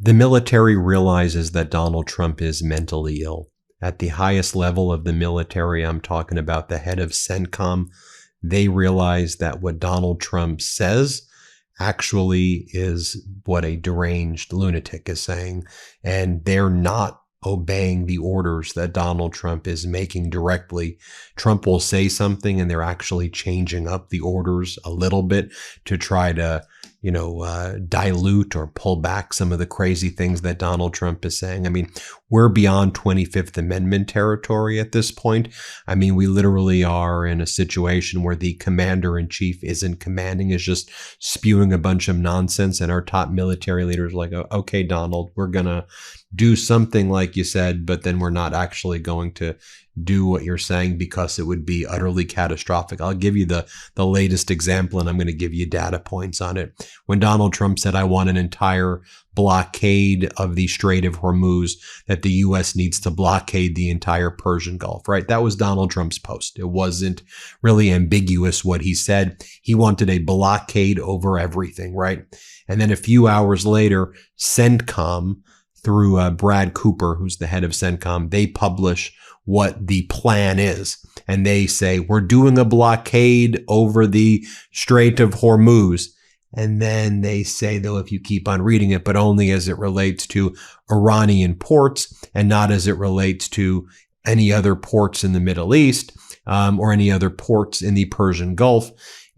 The military realizes that Donald Trump is mentally ill. At the highest level of the military, I'm talking about the head of CENTCOM, they realize that what Donald Trump says actually is what a deranged lunatic is saying, and they're not obeying the orders that Donald Trump is making directly. Trump will say something and they're actually changing up the orders a little bit to try to, dilute or pull back some of the crazy things that Donald Trump is saying. I mean, we're beyond 25th Amendment territory at this point. I mean, we literally are in a situation where the commander-in-chief isn't commanding, is just spewing a bunch of nonsense, and our top military leaders are like, okay, Donald, we're going to do something like you said, but then we're not actually going to do what you're saying because it would be utterly catastrophic. I'll give you the latest example, and I'm going to give you data points on it. When Donald Trump said, I want an entire blockade of the Strait of Hormuz, that the U.S. needs to blockade the entire Persian Gulf, right? That was Donald Trump's post. It wasn't really ambiguous what he said. He wanted a blockade over everything, right? And then a few hours later, CENTCOM, through Brad Cooper, who's the head of CENTCOM, they publish what the plan is. And they say, we're doing a blockade over the Strait of Hormuz. And then they say, though, if you keep on reading it, but only as it relates to Iranian ports and not as it relates to any other ports in the Middle East or any other ports in the Persian Gulf.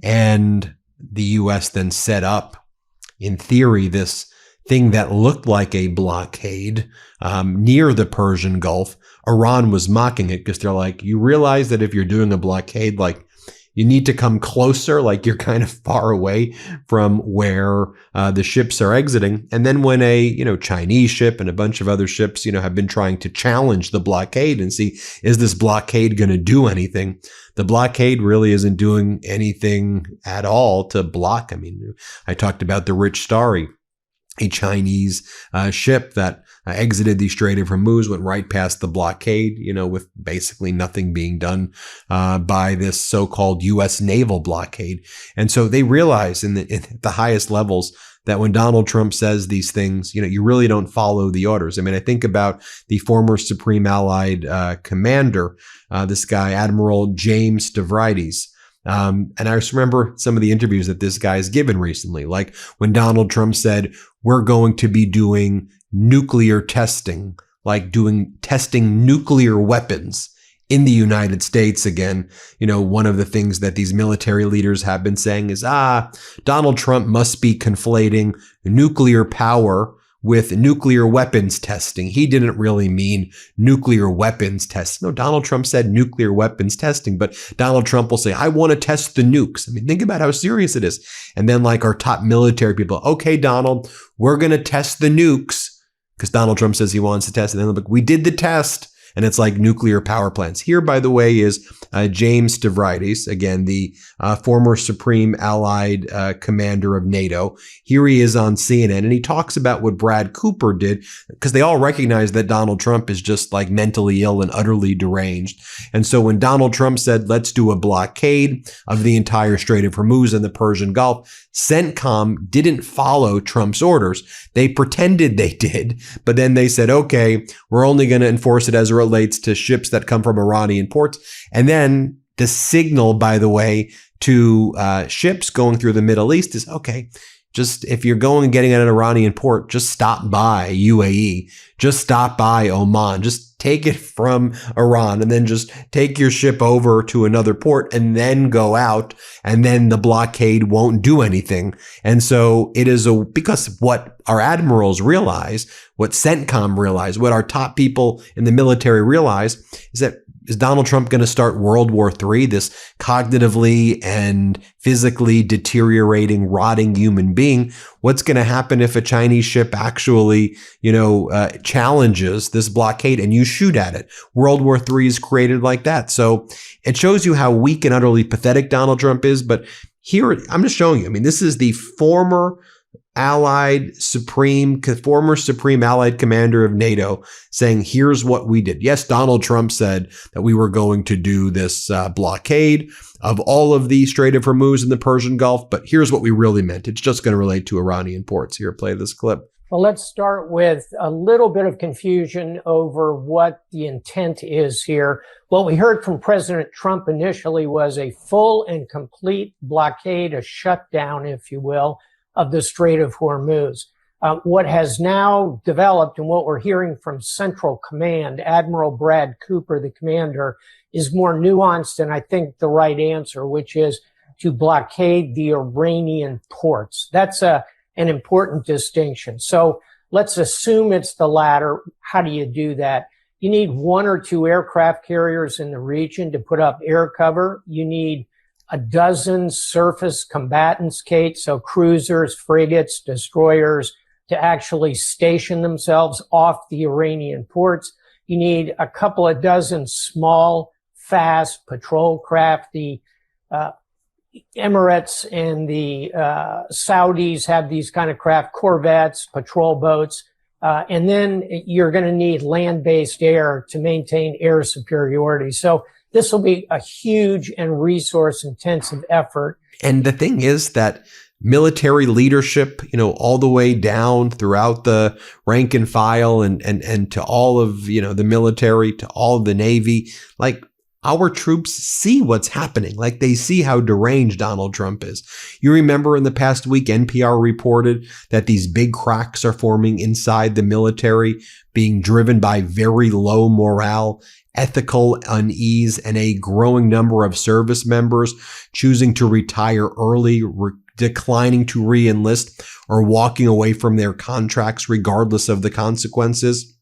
And the U.S. then set up, in theory, this thing that looked like a blockade near the Persian Gulf. Iran was mocking it because they're like, you realize that if you're doing a blockade, like, you need to come closer, like you're kind of far away from where the ships are exiting. And then when a, Chinese ship and a bunch of other ships, have been trying to challenge the blockade and see, is this blockade going to do anything? The blockade really isn't doing anything at all to block. I mean, I talked about the Rich Starry, a Chinese ship that exited the Strait of Hormuz, went right past the blockade, with basically nothing being done by this so-called U.S. naval blockade. And so they realize in the highest levels that when Donald Trump says these things, you really don't follow the orders. I mean, I think about the former Supreme Allied commander, this guy, Admiral James Stavridis. And I just remember some of the interviews that this guy's given recently, like when Donald Trump said, we're going to be doing nuclear testing, like testing nuclear weapons in the United States again. One of the things that these military leaders have been saying is, Donald Trump must be conflating nuclear power with nuclear weapons testing. He didn't really mean nuclear weapons testing. No, Donald Trump said nuclear weapons testing, but Donald Trump will say, I want to test the nukes. I mean, think about how serious it is. And then like our top military people, okay, Donald, we're going to test the nukes because Donald Trump says he wants to test. And then they're like, we did the test. And it's like nuclear power plants. Here, by the way, is James Stavridis, again, the former Supreme Allied commander of NATO. Here he is on CNN, and he talks about what Brad Cooper did, because they all recognize that Donald Trump is just like mentally ill and utterly deranged. And so when Donald Trump said, let's do a blockade of the entire Strait of Hormuz and the Persian Gulf, CENTCOM didn't follow Trump's orders. They pretended they did, but then they said, okay, we're only going to enforce it as it relates to ships that come from Iranian ports. And then the signal, by the way, to ships going through the Middle East is, okay, just if you're going and getting at an Iranian port, just stop by UAE, just stop by Oman, just take it from Iran and then just take your ship over to another port and then go out, and then the blockade won't do anything. And so it is because what our admirals realize, what CENTCOM realize, what our top people in the military realize is that, is Donald Trump going to start World War III, this cognitively and physically deteriorating, rotting human being? What's going to happen if a Chinese ship actually, challenges this blockade and you shoot at it? World War III is created like that. So it shows you how weak and utterly pathetic Donald Trump is. But here, I'm just showing you. I mean, this is the former former Supreme Allied commander of NATO saying, here's what we did. Yes, Donald Trump said that we were going to do this blockade of all of the Strait of Hormuz and the Persian Gulf, but here's what we really meant. It's just going to relate to Iranian ports. Here, play this clip. Well, let's start with a little bit of confusion over what the intent is here. What we heard from President Trump initially was a full and complete blockade, a shutdown, if you will, of the Strait of Hormuz. What has now developed and what we're hearing from Central Command, Admiral Brad Cooper, the commander, is more nuanced and I think the right answer, which is to blockade the Iranian ports. That's an important distinction. So let's assume it's the latter. How do you do that? You need 1 or 2 aircraft carriers in the region to put up air cover. You need a dozen surface combatants, Kate, so cruisers, frigates, destroyers, to actually station themselves off the Iranian ports. You need a couple of dozen small, fast patrol craft. The Emirates and the Saudis have these kind of craft, corvettes, patrol boats, and then you're going to need land-based air to maintain air superiority. So this will be a huge and resource-intensive effort. And the thing is that military leadership, all the way down throughout the rank and file and to all of, the military, to all of the Navy, like our troops see what's happening. Like they see how deranged Donald Trump is. You remember in the past week, NPR reported that these big cracks are forming inside the military, being driven by very low morale, ethical unease, and a growing number of service members choosing to retire early, declining to re-enlist, or walking away from their contracts regardless of the consequences.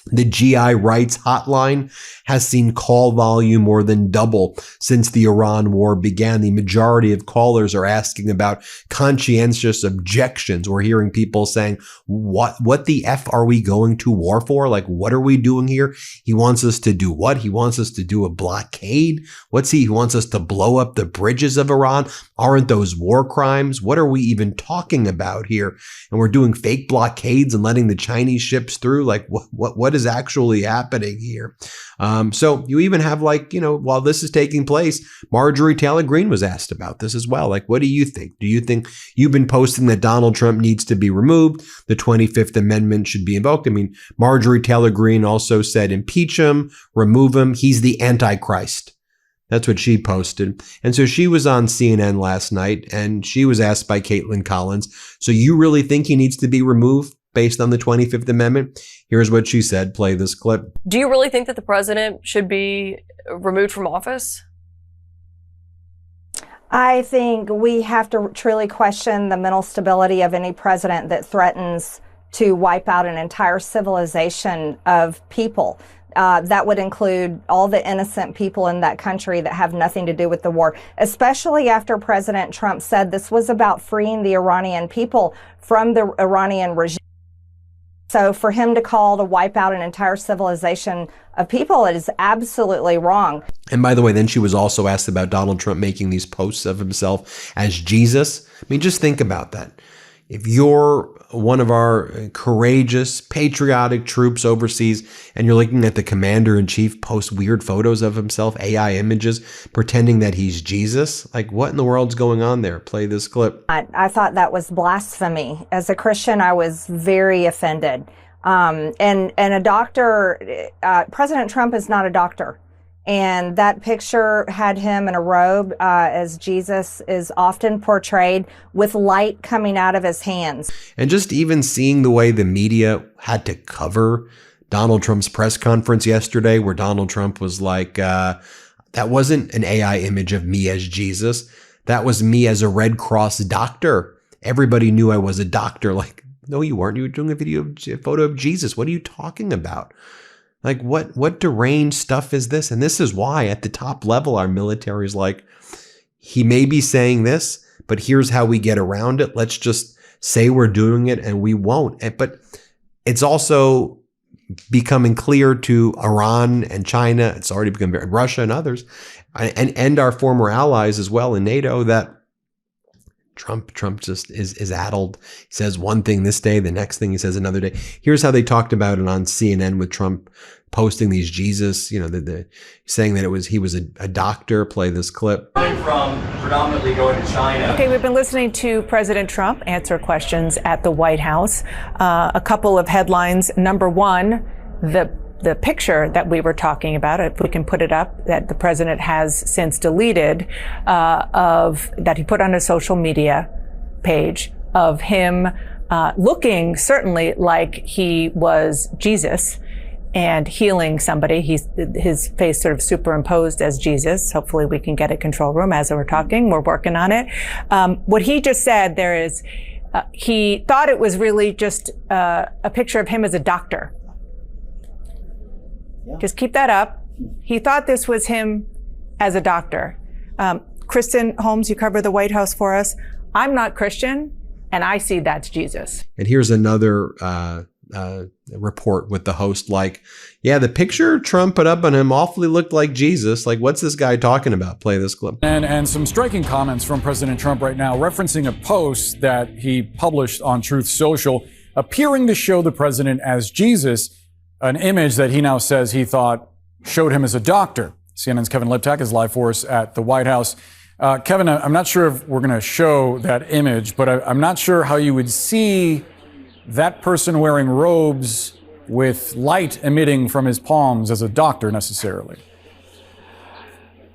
The GI Rights Hotline has seen call volume more than double since the Iran war began. The majority of callers are asking about conscientious objections. We're hearing people saying, what the F are we going to war for? Like, what are we doing here? He wants us to do what? He wants us to do a blockade? He wants us to blow up the bridges of Iran? Aren't those war crimes? What are we even talking about here? And we're doing fake blockades and letting the Chinese ships through? Like, what is actually happening here? So you even have while this is taking place, Marjorie Taylor Greene was asked about this as well. Like, what do you think? Do you think you've been posting that Donald Trump needs to be removed? The 25th Amendment should be invoked. I mean, Marjorie Taylor Greene also said, impeach him, remove him. He's the Antichrist. That's what she posted. And so she was on CNN last night and she was asked by Caitlin Collins, so you really think he needs to be removed based on the 25th Amendment? Here's what she said. Play this clip. Do you really think that the president should be removed from office? I think we have to truly question the mental stability of any president that threatens to wipe out an entire civilization of people. That would include all the innocent people in that country that have nothing to do with the war, especially after President Trump said this was about freeing the Iranian people from the Iranian regime. So for him to call to wipe out an entire civilization of people is absolutely wrong. And by the way, then she was also asked about Donald Trump making these posts of himself as Jesus. I mean, just think about that. If you're one of our courageous, patriotic troops overseas and you're looking at the commander-in-chief post weird photos of himself, AI images, pretending that he's Jesus, like what in the world's going on there? Play this clip. I thought that was blasphemy. As a Christian, I was very offended. And a doctor, President Trump is not a doctor. And that picture had him in a robe, as Jesus is often portrayed, with light coming out of his hands. And just even seeing the way the media had to cover Donald Trump's press conference yesterday, where Donald Trump was like, that wasn't an AI image of me as Jesus. That was me as a Red Cross doctor. Everybody knew I was a doctor. Like, no, you weren't. You were doing a photo of Jesus. What are you talking about? Like, what deranged stuff is this? And this is why at the top level, our military is like, he may be saying this, but here's how we get around it. Let's just say we're doing it and we won't. But it's also becoming clear to Iran and China, it's already become Russia and others, and our former allies as well in NATO, that Trump just is addled. He says one thing this day, the next thing he says another day. Here's how they talked about it on CNN with Trump posting these Jesus, saying that he was a doctor. Play this clip. From predominantly going to China. Okay, we've been listening to President Trump answer questions at the White House. A couple of headlines. Number one, the picture that we were talking about, if we can put it up, that the president has since deleted, that he put on his social media page of him looking certainly like he was Jesus and healing somebody. His face sort of superimposed as Jesus. Hopefully we can get a control room as we're talking. We're working on it. What he just said there is, he thought it was really just a picture of him as a doctor. Yeah. Just keep that up. He thought this was him as a doctor. Kristen Holmes, you cover the White House for us. I'm not Christian, and I see that's Jesus. And here's another report with the host the picture Trump put up on him awfully looked like Jesus. Like, what's this guy talking about? Play this clip. And some striking comments from President Trump right now, referencing a post that he published on Truth Social, appearing to show the president as Jesus, an image that he now says he thought showed him as a doctor. CNN's Kevin Liptak is live for us at the White House. Kevin, I'm not sure if we're going to show that image, but I'm not sure how you would see that person wearing robes with light emitting from his palms as a doctor necessarily.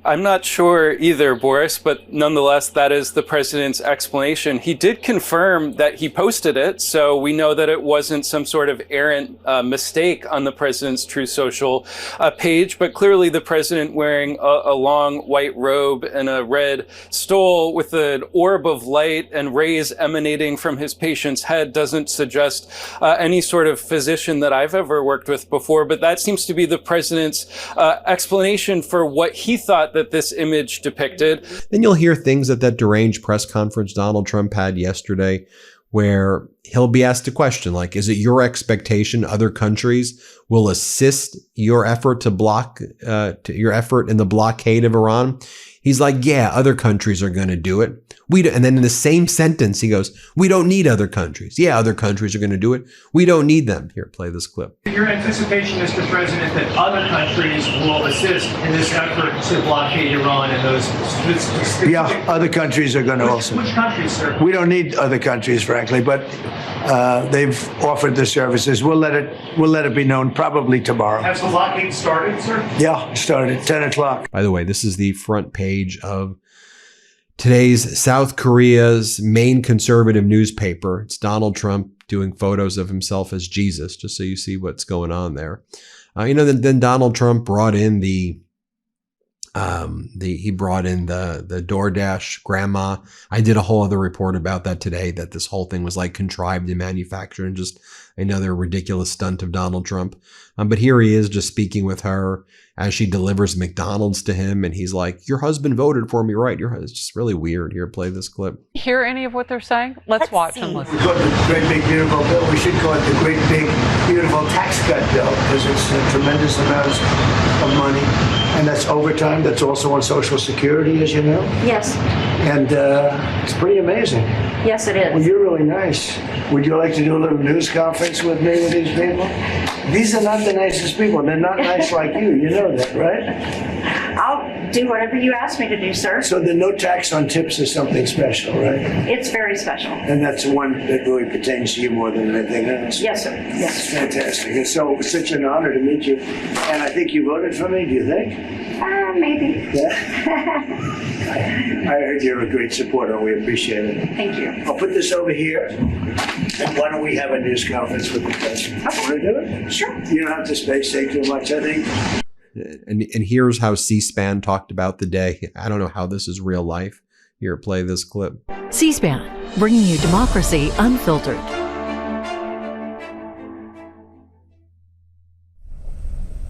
I'm not sure either, Boris, but nonetheless, that is the president's explanation. He did confirm that he posted it, so we know that it wasn't some sort of errant mistake on the president's Truth Social page, but clearly the president wearing a long white robe and a red stole with an orb of light and rays emanating from his patient's head doesn't suggest any sort of physician that I've ever worked with before, but that seems to be the president's explanation for what he thought that this image depicted. Then you'll hear things at that deranged press conference Donald Trump had yesterday where he'll be asked a question like, is it your expectation other countries will assist your effort to block your effort in the blockade of Iran? He's like, yeah, other countries are going to do it. And then in the same sentence, he goes, we don't need other countries. Yeah, other countries are going to do it. We don't need them. Here, play this clip. Your anticipation, Mr. President, that other countries will assist in this effort to blockade Iran and those... Yeah, other countries are going to also. Which countries, sir? We don't need other countries, frankly, but they've offered the services. We'll let it be known probably tomorrow. Has the blockade started, sir? Yeah, started 10 o'clock. By the way, this is the front page of today's South Korea's main conservative newspaper. It's Donald Trump doing photos of himself as Jesus, just so you see what's going on there. Then Donald Trump brought in the DoorDash grandma. I did a whole other report about that today, that this whole thing was like contrived and manufactured and just another ridiculous stunt of Donald Trump. But here he is just speaking with her as she delivers McDonald's to him. And he's like, your husband voted for me, right? It's just really weird. Here, play this clip. Hear any of what they're saying? Let's watch and listen. We call it the great big beautiful bill. We should call it the great big beautiful tax cut bill because it's a tremendous amount of money. And that's overtime. That's also on Social Security, as you know. Yes. And it's pretty amazing. Yes, it is. Well, you're really nice. Would you like to do a little news conference with me with these people? These are not the nicest people. They're not nice like you. You know that, right? I'll do whatever you ask me to do, sir. So the no tax on tips is something special, right? It's very special. And that's the one that really pertains to you more than anything else. Yes, sir. Yes. Fantastic. And so it's such an honor to meet you. And I think you voted for me, do you think? Maybe. Yeah? I heard you're a great supporter. We appreciate it. Thank you. I'll put this over here. And why don't we have a news conference with the president? Okay. Want to do it? Sure. You don't have to say too much, I think. And here's how C-SPAN talked about the day. I don't know how this is real life. Here, play this clip. C-SPAN, bringing you democracy unfiltered.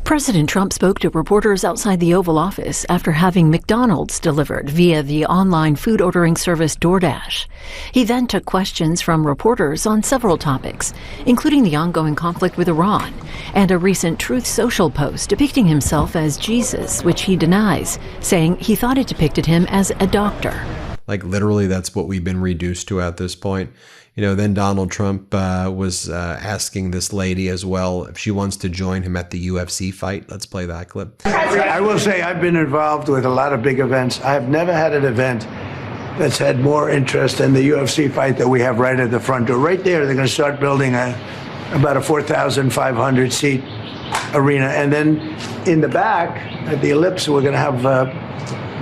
President Trump spoke to reporters outside the Oval Office after having McDonald's delivered via the online food ordering service DoorDash. He then took questions from reporters on several topics, including the ongoing conflict with Iran and a recent Truth Social post depicting himself as Jesus, which he denies, saying he thought it depicted him as a doctor. Like literally that's what we've been reduced to at this point. Then Donald Trump was asking this lady as well if she wants to join him at the UFC fight. Let's play that clip. I will say I've been involved with a lot of big events. I have never had an event that's had more interest than the UFC fight that we have right at the front door. Right there, they're going to start building about a 4,500 seat arena. And then in the back at the Ellipse, we're going to have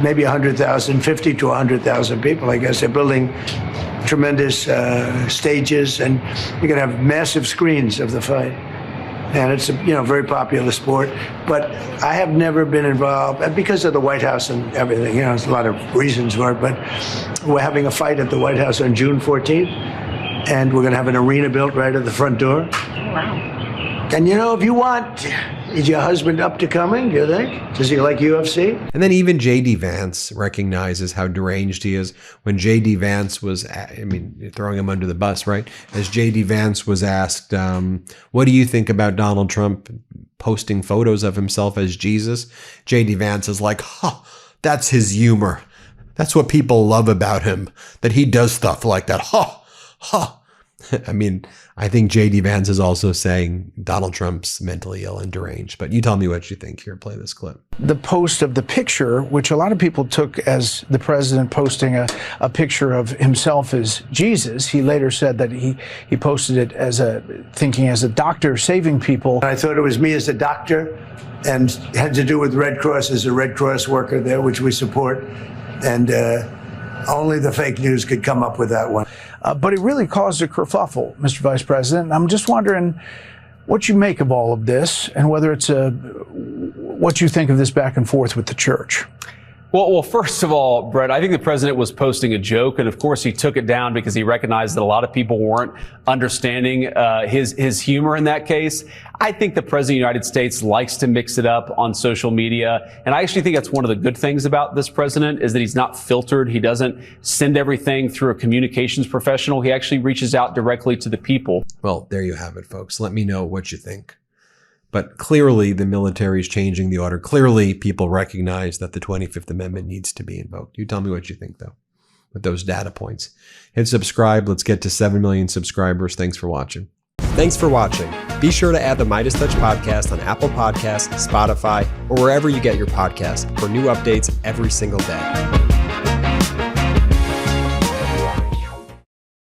maybe 100,000, 50 to 100,000 people, I guess. They're building tremendous stages, and you're going to have massive screens of the fight. And it's a very popular sport. But I have never been involved, because of the White House and everything. There's a lot of reasons for it. But we're having a fight at the White House on June 14th, and we're going to have an arena built right at the front door. Wow. And if you want, is your husband up to coming, do you think? Does he like UFC? And then even J.D. Vance recognizes how deranged he is. When J.D. Vance was, you're throwing him under the bus, right? As J.D. Vance was asked, what do you think about Donald Trump posting photos of himself as Jesus? J.D. Vance is like, that's his humor. That's what people love about him, that he does stuff like that. I think J.D. Vance is also saying Donald Trump's mentally ill and deranged. But you tell me what you think. Here, play this clip. The post of the picture, which a lot of people took as the president posting a picture of himself as Jesus, he later said that he posted it as thinking as a doctor saving people. I thought it was me as a doctor, and had to do with Red Cross, as a Red Cross worker there, which we support. And only the fake news could come up with that one. But it really caused a kerfuffle, Mr. Vice President. I'm just wondering what you make of all of this, and whether it's what you think of this back and forth with the church. Well, first of all, Brett, I think the president was posting a joke, and of course he took it down because he recognized that a lot of people weren't understanding his humor in that case. I think the president of the United States likes to mix it up on social media, and I actually think that's one of the good things about this president is that he's not filtered. He doesn't send everything through a communications professional. He actually reaches out directly to the people. Well, there you have it, folks. Let me know what you think. But clearly the military is changing the order. Clearly people recognize that the 25th Amendment needs to be invoked. You tell me what you think, though, with those data points. Hit subscribe. Let's get to 7 million subscribers. Thanks for watching. Thanks for watching. Be sure to add the MeidasTouch podcast on Apple Podcasts, Spotify, or wherever you get your podcasts for new updates every single day.